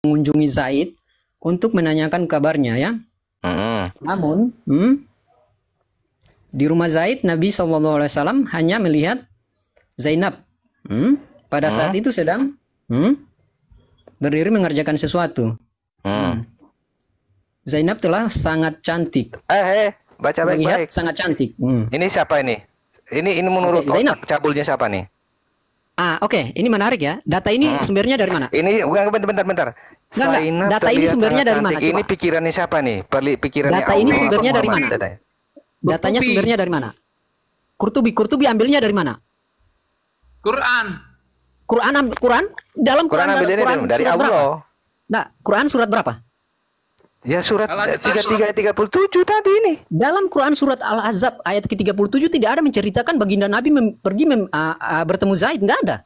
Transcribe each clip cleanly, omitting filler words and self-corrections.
mengunjungi Zaid untuk menanyakan kabarnya ya. Namun di rumah Zaid Nabi SAW hanya melihat Zainab pada saat itu sedang berdiri mengerjakan sesuatu. Zainab telah sangat cantik. Baca Terlihat baik-baik. sangat cantik. Ini siapa ini? Ini menurut Oke, Zainab. otak cabulnya siapa nih? Oke, ini menarik ya. Data ini sumbernya dari mana? Ini bentar. Enggak. Zainab Data ini terlihat sumbernya sangat dari mana? cantik. Ini Coba. pikirannya siapa nih? Pikirannya Data ini Allah sumbernya apa dari Muhammad mana? datanya? Datanya Qurtubi. sumbernya dari mana? Qurtubi ambilnya dari mana? Quran. Quran dalam Quran ambilnya dari surat berapa? Allah. Nah, Quran surat berapa? Ya surat Al-Ahzab 33 tadi ini. Dalam Quran surat Al-Ahzab ayat ke-37 tidak ada menceritakan baginda Nabi bertemu Zaid, enggak ada.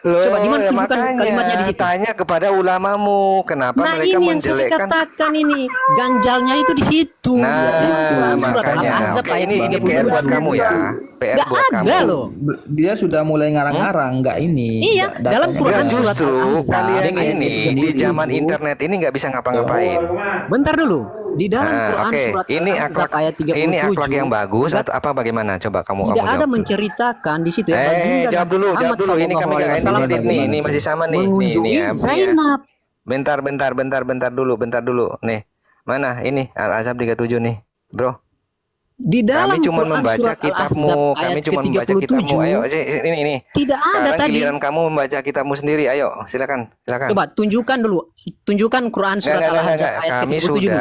Loh, Coba di mana ya tunjukkan makanya kalimatnya di situ. tanya kepada ulamamu, kenapa Nah, mereka ini yang saya menjelekkan? katakan ini ganjalnya itu di situ. Dalam Quran surat makanya. Al-Ahzab Oke, ayat ini 37. PR buat kamu ya. PR Enggak buat ada kamu. loh. Dia sudah mulai ngarang-ngarang, nggak ini. Iya, datanya dalam Quran Enggak, nggak surat justru Al-Ahzab kalian ayat ini itu di sendiri zaman itu. internet ini nggak bisa ngapa-ngapain. Bentar dulu. Di dalam Quran Oke, surat ini Al-Ahzab akhlak, ayat 37. ini akhlak yang bagus atau apa bagaimana? Coba kamu tidak ada jawab. menceritakan di situ ya baginda Jawab dulu. Muhammad Ini kami nggak SAW edit nih, ini masih sama nih. mengunjungi ya. Zainab. Bentar dulu. Nih, mana ini Al-Azhab 37 nih, bro. Di dalam Kami cuma Quran membaca surat kitabmu, Al-Ahzab kami ayat cuma membaca kitabmu. ke-37 Ayo, ini. tidak ada Sekarang tadi. giliran kamu membaca kitabmu sendiri. Ayo, silakan. Coba tunjukkan dulu. Tunjukkan Quran surat Al-Ahzab ayat Kami ke-37 dulu.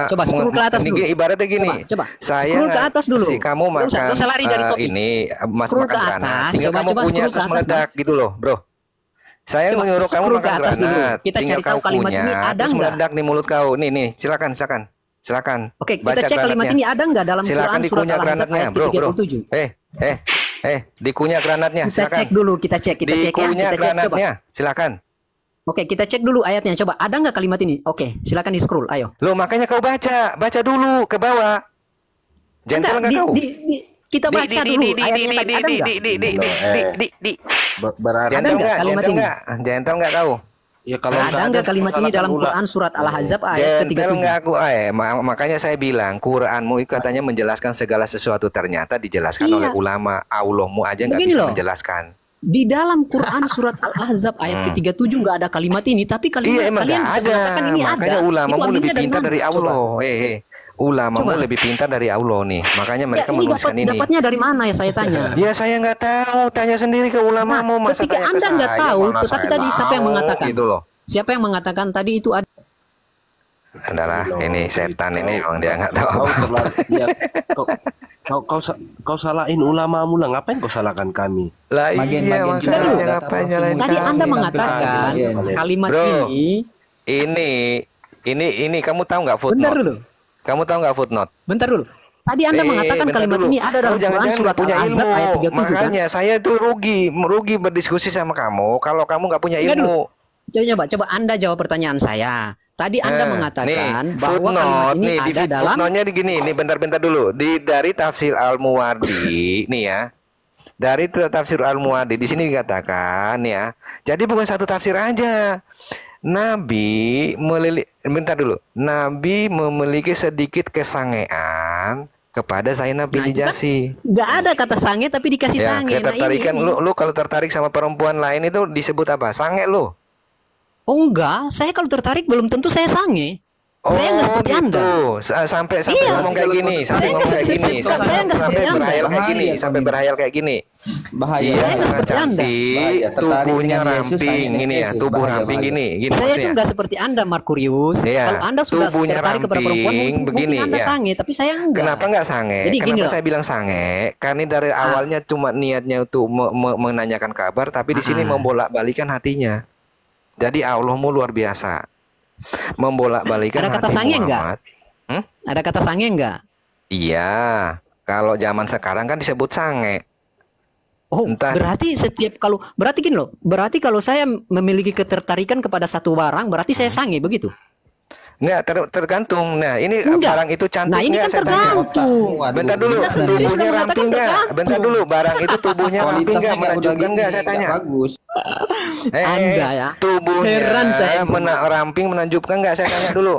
Coba scroll ke atas ini dulu. Ibaratnya gini. Coba. Saya Scroll ke atas dulu. kamu Nggak makan usah lari dari topik. ini mas Scroll makan ke granat. atas. Tinggal Coba kamu punya scroll ke terus atas, meledak gitu loh, bro. Saya Coba menyuruh kamu scroll makan ke atas dulu. granat. Kita Tinggal cari tahu kau kalimat punya, ini ada terus nggak? meledak di mulut kau. Nih, silakan. Oke, Baca kita cek kalimat granatnya. ini ada nggak dalam Silakan Quran surat dikunyah Al-Ahzab granatnya, ayat bro. ke-37? Dikunyah granatnya, Kita silakan. cek dulu, kita cek ya. Dikunyah Kita cek coba. granatnya, silakan. Oke, kita cek dulu ayatnya. Coba ada nggak kalimat ini? Oke, silakan di scroll. Ayo. Loh, makanya kau baca dulu ke bawah. Gentle nggak kau? Kita baca dulu ayatnya tadi ada nggak? Berarti Ada nggak kalimat ini? Gentle nggak kau? ya kalau Ada nggak kalimat ini dalam Quran surat Al-Ahzab ayat Gentle ke-37? nggak aku? Makanya saya bilang Quranmu itu katanya menjelaskan segala sesuatu, ternyata dijelaskan Iya. oleh ulama. Allahmu aja nggak Begini bisa loh. menjelaskan. Di dalam Quran surat Al-Ahzab ayat ke-37 nggak ada kalimat ini, tapi kalimat Iya, emang kalian nggak bisa ada. mengatakan ini ada. Makanya Itu ulamamu ambilnya lebih pintar mana? dari Coba. Allah. Ulamamu Coba. lebih pintar dari Allah nih. Makanya mereka Ya, ini menuliskan ini. dapatnya dari mana ya saya tanya? Ya saya nggak tahu, tanya sendiri ke ulamamu. Nah, Masa ketika tanya ke Anda nggak saya, tahu, mana tetapi saya tadi siapa yang tahu, mengatakan? Gitu loh. Siapa yang mengatakan tadi itu ada? Adalah ini setan ini emang dia nggak tahu kau apa. terlalu ya, kau salahin ulamamu lah, ngapain kau salahkan kami? Lah Magen-magen iya, juga makanya dulu. ngapain nyalain Tadi kami? Anda mengatakan Bagian. kalimat Bro, ini. ini kamu tahu nggak Bentar footnote? dulu. Kamu tahu nggak footnote? Bentar dulu. Tadi Anda mengatakan bentar kalimat dulu. ini ada dalam Kamu Quran jangan-jangan surat nggak punya Al-Ahzab ilmu. ayat 37 kan? Makanya saya tuh rugi berdiskusi sama kamu kalau kamu nggak punya Enggak ilmu. Coba Anda jawab pertanyaan saya. Tadi Anda mengatakan nih, bahwa kalimat ini nih, ada dalam footnote-nya di gini, nih bentar dulu. Dari tafsir Al-Muwardi nih ya. Dari tafsir Al-Muwardi di sini dikatakan ya. Jadi bukan satu tafsir aja. Nabi memiliki sedikit kesangean kepada Zainab binti itu kan Jahsy. nggak ada kata sange tapi dikasih Ya, sange. ketertarikan lu kalau tertarik sama perempuan lain itu disebut apa? Sange lu. Oh enggak, saya kalau tertarik belum tentu saya sange. Saya nggak seperti gitu. Anda. Sampai Iya. ngomong kayak gini, Saya nggak seperti Anda. Saya nggak sampai seperti Anda. berhayal kayak gini, Bahaya, sampai Tony. berhayal kayak gini. Bahaya. Iya, Saya nggak sangat seperti Anda. cantik, Bahaya, tertarik tubuhnya dengan Yesus, ramping, sayang ini ya, Yesus. tubuh Bahaya, ramping bahaya. gini Saya tuh maksudnya. nggak seperti Anda, Markurius. Iya. Kalau Anda sudah Tubuhnya tertarik kepada perempuan, ramping, mungkin begini, Anda ya. sange, tapi saya enggak. Kenapa nggak sange? Jadi gini Kenapa loh. saya bilang sange? Karena dari awalnya cuma niatnya untuk menanyakan kabar, tapi di sini membolak-balikan hatinya. Jadi Allahmu luar biasa. Membolak-balikan Ada kata hati sange enggak? Muhammad. Ada kata sange enggak? Iya, kalau zaman sekarang kan disebut sange. Oh, Entah. berarti berarti gini loh. Berarti kalau saya memiliki ketertarikan kepada satu barang, berarti saya sange begitu. Nggak tergantung. Nah, ini Enggak. barang itu cantik Nah, ini nggak kan saya tanya. tergantung. Waduh, Bentar dulu, Kita sendiri sudah tubuhnya mengatakan ramping nggak? tergantung. Bentar dulu, barang itu tubuhnya ramping Kualitasnya nggak? nggak udah Menunjukkan gini, nggak? Saya tanya. nggak bagus. Anda ya. Tubuhnya Heran saya. ramping menunjukkan nggak? Saya tanya dulu.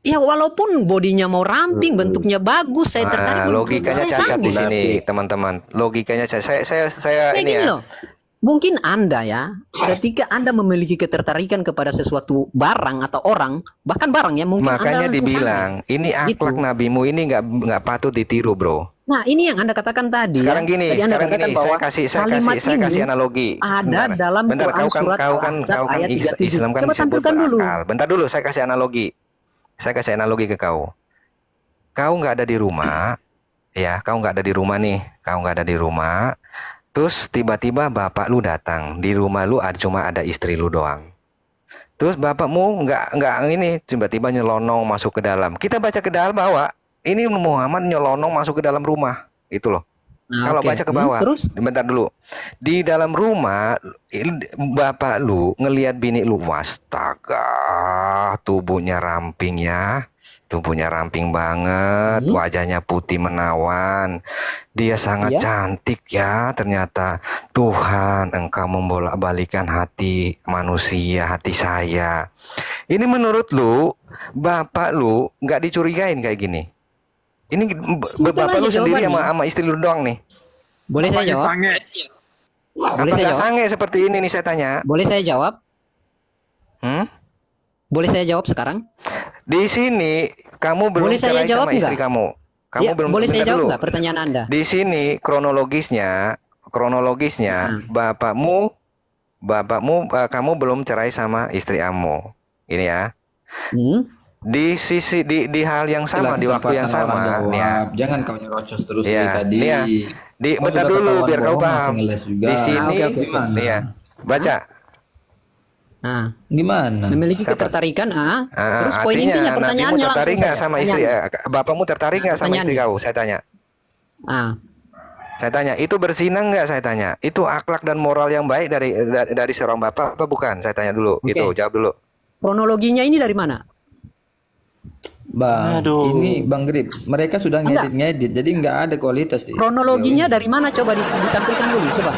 Ya walaupun bodinya mau ramping, bentuknya bagus, saya tertarik. Logikanya saya cacat di sanggup. sini, teman-teman. Logikanya cacat. Saya Kayak ini gini ya. loh. Mungkin Anda ya, ketika Anda memiliki ketertarikan kepada sesuatu barang atau orang, bahkan barang ya, mungkin Anda Makanya langsung dibilang, sama. ini Gitu. akhlak nabimu ini nggak patut ditiru, bro. Nah, ini yang Anda katakan tadi. Sekarang ya. gini, Tadi Anda sekarang katakan gini, bahwa saya kalimat kasih ini analogi. ada dalam Quran surat Al-Ahzab ayat 37. Islam kan Coba disebut tampilkan dulu. berakal. Bentar dulu, saya kasih analogi. Saya kasih analogi ke kau. Kau nggak ada di rumah, ya, kau nggak ada di rumah nih, kau nggak ada di rumah. Terus tiba-tiba bapak lu datang, di rumah lu cuma ada istri lu doang. Terus bapakmu nggak ini tiba-tiba nyelonong masuk ke dalam. Kita baca ke dalam bahwa ini Muhammad nyelonong masuk ke dalam rumah, itu loh. Nah, Kalau oke. baca ke bawah, Terus? bentar dulu. Di dalam rumah, bapak lu ngelihat bini lu, astaga, tubuhnya ramping ya. Tubuhnya ramping banget, wajahnya putih menawan. Dia sangat Iya. cantik ya, ternyata. Tuhan, engkau membolak-balikan hati manusia, hati saya. Ini menurut lu, bapak lu nggak dicurigain kayak gini? Ini Simpel bapak aja lu sendiri jawabannya. sama istri lu doang nih. Boleh saya jawab? Sange. Boleh saya Apakah jawab? sange seperti ini nih saya tanya? Boleh saya jawab? Hmm? Boleh saya jawab sekarang? Di sini kamu belum Boleh saya cerai jawab sama istri nggak? kamu. Kamu Ya, belum boleh saya bentar jawab dulu. nggak pertanyaan Anda? Di sini kronologisnya bapakmu kamu belum cerai sama istri kamu. Ini ya. Hmm? Di sisi di hal yang sama, di waktu yang Kesempatan orang sama jawab. nih ya. Jangan kau nyerocos terus Iya, dari tadi. nih ya. Kau Bentar sudah dulu ketahuan biar kau bohong, paham. masih ngeles juga. Di sini oke. Gimana? nih ya. Baca. Nah, Gimana? memiliki ketertarikan, terus poin Artinya, intinya nabimu pertanyaannya langsung tertarik nggak saja. sama istri? Bapakmu tertarik nggak sama istri Pertanyaannya. kau? Saya tanya. Ah, Saya tanya, itu berzina nggak? Saya tanya, itu akhlak dan moral yang baik dari seorang bapak apa bukan? Saya tanya dulu, Oke. gitu, jawab dulu. kronologinya ini dari mana? Bang, Aduh. ini Bang Grip, mereka sudah Enggak. ngedit-ngedit, jadi nggak ada kualitas. Kronologinya dari mana? Coba ditampilkan dulu, coba.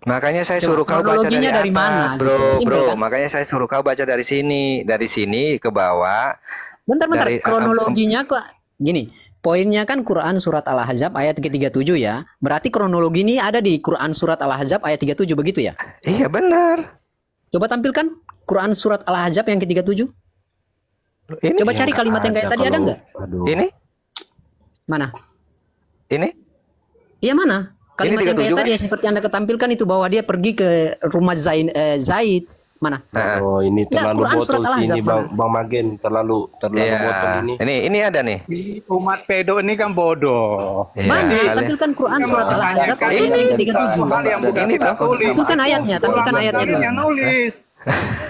Makanya saya Coba, suruh kau baca dari kronologinya atas, dari mana, bro, gitu. Simpel, bro. kan? Makanya saya suruh kau baca dari sini ke bawah. Bentar, Dari, kronologinya kok gini. Poinnya kan Quran surat Al-Ahzab ayat ke-37 ya. Berarti kronologi ini ada di Quran surat Al-Ahzab ayat 37 begitu ya? Iya benar. Coba tampilkan Quran surat Al-Ahzab yang ke-37. Ini, Coba cari kalimat yang kayak tadi ada nggak? Aduh. ini, Mana? ini. Iya mana? Kalimat yang 37 kayak kan? tadi yang seperti Anda ketampilkan itu bahwa dia pergi ke rumah Zaid. Mana? Oh, ini Nggak, terlalu Quran surat botol Al-Ahzab sini Bang, mana? Bang Magen, terlalu Iya. botol ini. Ini ada nih. Umat pedo ini kan bodoh. Iya, Mana? kali- Tampilkan Quran surat Al-Ahzab ayat Ini. yang ke-37. Hal yang bukan Ini, kita Pak. tulis. Tampilkan ayatnya, tampilkan ayatnya dulu. Yang nulis.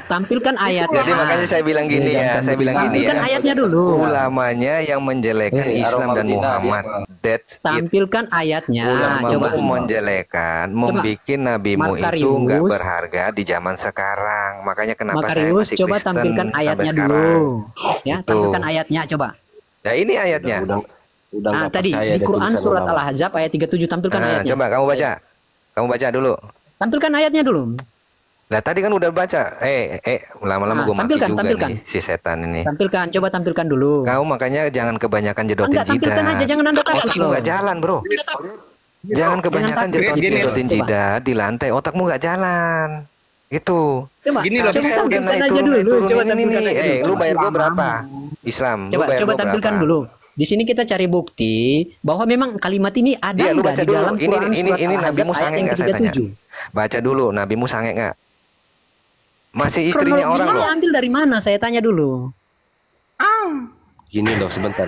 Tampilkan ayatnya. Jadi makanya saya bilang gini ya, saya bilang gini Tampilkan ya. ayatnya dulu. Ulamanya yang menjelekkan Islam dan Muhammad. That's it. Tampilkan ayatnya. Coba. Ulamamu menjelekan, membikin nabimu Makarius. itu nggak berharga di zaman sekarang. Makanya kenapa saya Makarius, masih coba Kristen tampilkan sampai ayatnya sekarang. dulu. Ya, Gitu. tampilkan ayatnya coba. Ya ini ayatnya. Udah Nah, nggak tadi percaya di ada Quran tulisan surat ulama. Al-Ahzab ayat 37 tampilkan Nah, ayatnya. coba kamu baca. Kamu baca dulu. Tampilkan ayatnya dulu. Lah tadi kan udah baca. Lama-lama Nah, gue mati tampilkan, juga tampilkan. nih si setan ini. Tampilkan, coba tampilkan dulu. Kau makanya jangan kebanyakan jedotin Enggak, tampilkan jidat. aja, jangan Anda takut Otakmu loh. nggak jalan, bro. Jangan kebanyakan takut. Gini, jedotin coba. jidat di lantai. Otakmu nggak jalan. Gitu. Coba, Gini loh, coba Saya udah tampilkan naik aja turun, dulu. naik turun Coba ini tampilkan nih. aja dulu. Lu bayar gua berapa? Islam. lu Coba bayar coba gua tampilkan berapa? dulu. Di sini kita cari bukti bahwa memang kalimat ini ada Iya, lu nggak baca di dulu. dalam Quran Ini surat Al-Ahzab nabimu ayat sange yang nggak saya tanya? ke-37. Baca dulu, nabimu sange nggak? Masih istrinya orang Kronologinya loh. ambil dari mana? Saya tanya dulu. Gini loh sebentar.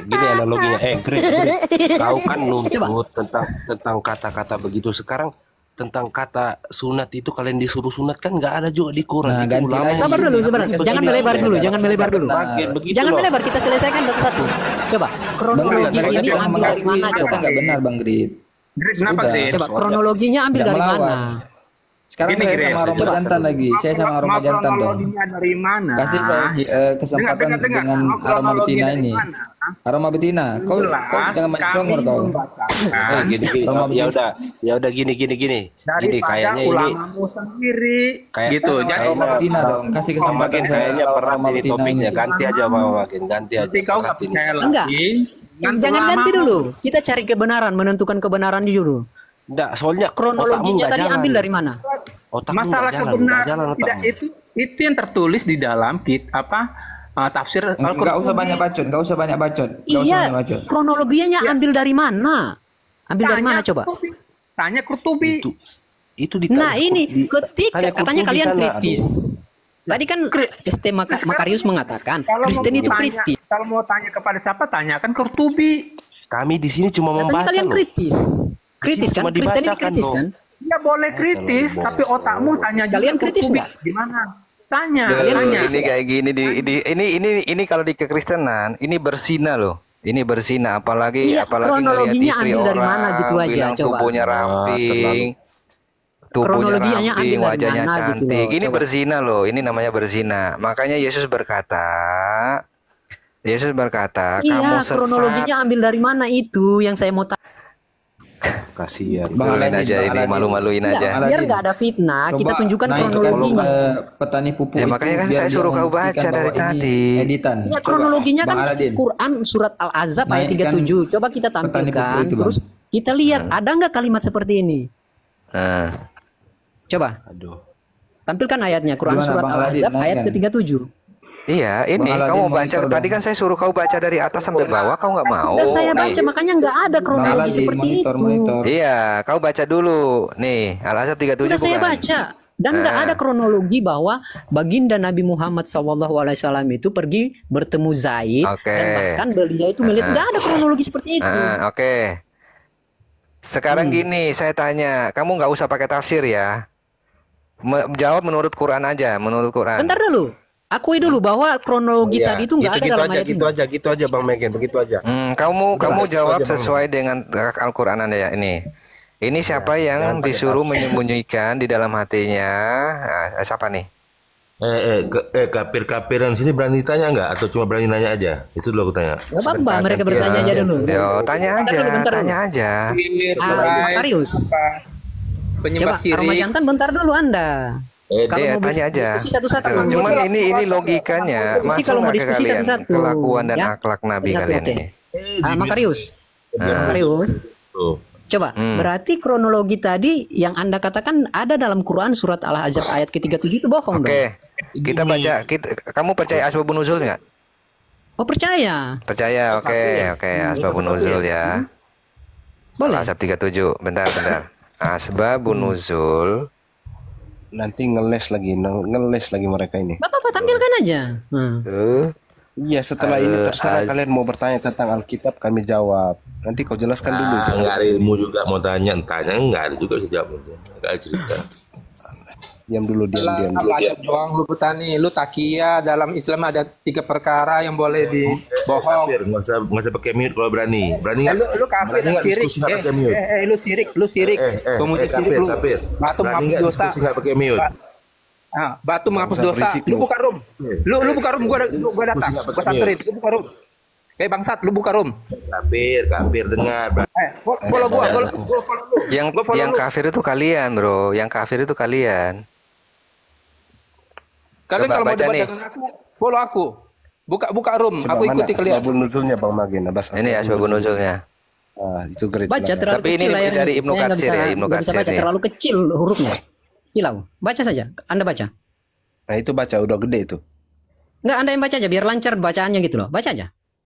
Gini analoginya. Greg, kau kan nuntut tentang kata-kata begitu. Sekarang tentang kata sunat itu kalian disuruh sunat kan nggak ada juga di Quran. Nah, Itu ganti ulama lagi. Sabar dulu, sabar. Begini, Jangan melebar dulu, jangan melebar dulu. Magen, begitu Jangan loh. melebar, kita selesaikan satu-satu. Coba, kronologi Mereka ini sudah ambil dari mengakui mana mereka coba? nggak benar Bang Grip. Gris, kenapa Udah. sih? Coba kronologinya ambil Tidak dari melawan. mana? Sekarang Gini, saya Gres. sama Roma Jantan lagi. Saya sama Aroma Jantan dong. Kronologinya dari mana? Kasih saya kesempatan Dengar, dengar. dengan Mau aroma kronologi betina dari ini. mana? Aroma betina. Kau jangan main congor kau. Gini, gini. Roma Ya udah gini. Gini Daripada kayaknya ini ulamamu sendiri kayak gitu. Jadi Aroma betina dong. Kasih kesempatan Makin saya kayaknya lawan berat aroma ini betina topiknya. ini. Ganti aja Bang Makin, ganti aja. nanti kau Berat nggak ini. percaya Enggak. lagi. dengan Jangan ganti ulamamu. dulu. Kita cari kebenaran, menentukan kebenaran dulu. Enggak, soalnya Kronologinya tadi ambil dari mana? Otakmu Masalah nggak jalan kebenaran tidak otakmu. itu yang tertulis di dalam tafsir Enggak usah banyak bacot, enggak usah banyak bacot. Enggak usah Iya, banyak bacot. kronologinya ambil dari mana? Ambil dari mana coba? Tanya Kurtubi. Itu ditanya Nah ini ketika tanya katanya Kurtubi kalian sana, kritis. Tadi kan ST Makarius mengatakan Kristen itu kritis. Kalau mau tanya kepada siapa, tanyakan Kurtubi. Kami di sini cuma Katanya membaca kalian loh. kritis. Kritis kan? Cuma Kristen ini dibacakan kritis loh. kan? Ya boleh kritis, terlalu tapi bohong. otakmu tanya juga Kalian kritis Kurtubi. nggak? Gimana? Tanya, Kalian tanya. kritis Ini kayak gini ini kalau di kekristenan ini berzina loh. Ini berzina apalagi Iya, apalagi ngelihat kronologinya istri ambil dari orang mana gitu aja, bilang coba. tubuhnya ramping. Tubuhnya Kronologinya ramping, ambil dari wajahnya mana gitu cantik. loh, Ini coba. berzina loh. Ini namanya berzina. Makanya Yesus berkata, kamu Iya, sesat. kronologinya ambil dari mana itu yang saya mau tanya. Kasihan. Bang Turunin Aladin, aja Bang ini Aladin. malu-maluin Enggak, aja. Aladin. biar nggak ada fitnah, kita tunjukkan naikkan kronologinya. petani pupuk Ya, itu makanya kan biar saya dia suruh kau membuktikan baca dari bahwa ini tadi. editan. Ya Coba, kronologinya kan Bang Aladin. Quran surat Al-Azab ayat Naikkan 37. Coba kita petani pupuk tampilkan itu, Bang. terus kita lihat ada nggak kalimat seperti ini. Nah, Coba Aduh. tampilkan ayatnya Quran Gimana, surat Bang Aladin? Al-Azab ayat Naikkan. ke-37. iya, ini Bang Aladin kamu baca. monitor Tadi dong. kan saya suruh kau baca dari atas sampai bawah, kau nggak mau. Udah saya baca Nih. makanya nggak ada Bang kronologi Aladin, seperti monitor, itu. monitor. Iya, kau baca dulu. Nih, Al-Azab 37 Udah saya bukan? baca dan nggak ada kronologi bahwa baginda Nabi Muhammad SAW itu pergi bertemu Zaid Oke. dan bahkan beliau itu melihat nggak ada kronologi seperti itu. Oke. Sekarang gini, saya tanya, kamu nggak usah pakai tafsir ya. Jawab menurut Quran aja, menurut Quran. Bentar dulu, akui dulu bahwa kronologi Iya, tadi itu nggak ada dalam ayat ini. gitu aja Bang Megan, begitu aja. Kamu gitu jawab aja, Bang. sesuai dengan Al-Quran Anda ya ini. Ini siapa yang jangan pakai disuruh tafsir. menyembunyikan di dalam hatinya? Nah, siapa nih? Kafir-kafiran sini berani tanya nggak atau cuma berani nanya aja? Itu dulu aku tanya. Nggak apa-apa, mereka bertanya aja dulu. Yo, tanya Bentar aja, dulu, bentar dulu. tanya aja. Makarius. Penyembah Coba Aroma syirik. Jantan bentar dulu Anda. Kalau Iya, mau tanya aja. diskusi satu-satu. Cuman ini logikanya Diskusi masuk kalau mau nggak ke diskusi kalian? satu-satu. Kelakuan dan Ya. akhlak Nabi Satu, kalian oke. ini. Makarius. Makarius. Tuh. Coba, berarti kronologi tadi yang Anda katakan ada dalam Quran surat Al-Ahzab ayat ke-37 itu bohong dong. Oke, kita baca. Kamu percaya asbabun nuzul nggak? Oh, percaya. Percaya, oke, asbabun nuzul ya. Boleh. Al-Ahzab 37, bentar. Asbabun nuzul. Nanti ngeles lagi mereka ini. Bapak tampilkan aja. Iya, setelah ini terserah kalian mau bertanya tentang Alkitab, kami jawab. Nanti kau jelaskan dulu. Nggak ada ilmu juga mau tanya nggak ada juga bisa jawab. Nggak ada cerita. Diam dulu, diam. Belajar doang lu petani, lu takia dalam Islam ada 3 perkara yang boleh dibohong. Kafir, nggak usah pakai mute kalau berani. Berani nggak? Lu kafir Berani nggak sirik. diskusi nggak pakai mute? Lu sirik. Pemuji sirik Kafir, lu. kafir. Batu Berani menghapus nggak dosa. diskusi nggak pakai mute? Batu menghapus usah dosa. berisik Lu lu. buka room. Lu buka room, gua datang. Diskusi nggak Gua pakai samperin, lu buka room. Bangsat, lu buka room. Kafir dengar. Follow gua, follow lu. Gua follow Yang lu. kafir itu kalian, bro. Yang kafir itu kalian. Kalian Coba kalau mau baca debat nih. dengan aku, follow aku. Buka room, Coba aku mana ikuti kalian. asbabun nuzulnya Bang Magen. Ini asbabun nuzulnya. Itu great. Baca silakan. terlalu Tapi ini kecil layarnya. dari Ibnu Saya nggak Katsir bisa, ya, Ibnu nggak bisa Katsir baca, nih. terlalu kecil hurufnya. Kilau. Baca saja. Anda baca. Nah, itu baca udah gede itu. Nggak, Anda yang baca aja biar lancar bacaannya gitu loh. Baca aja.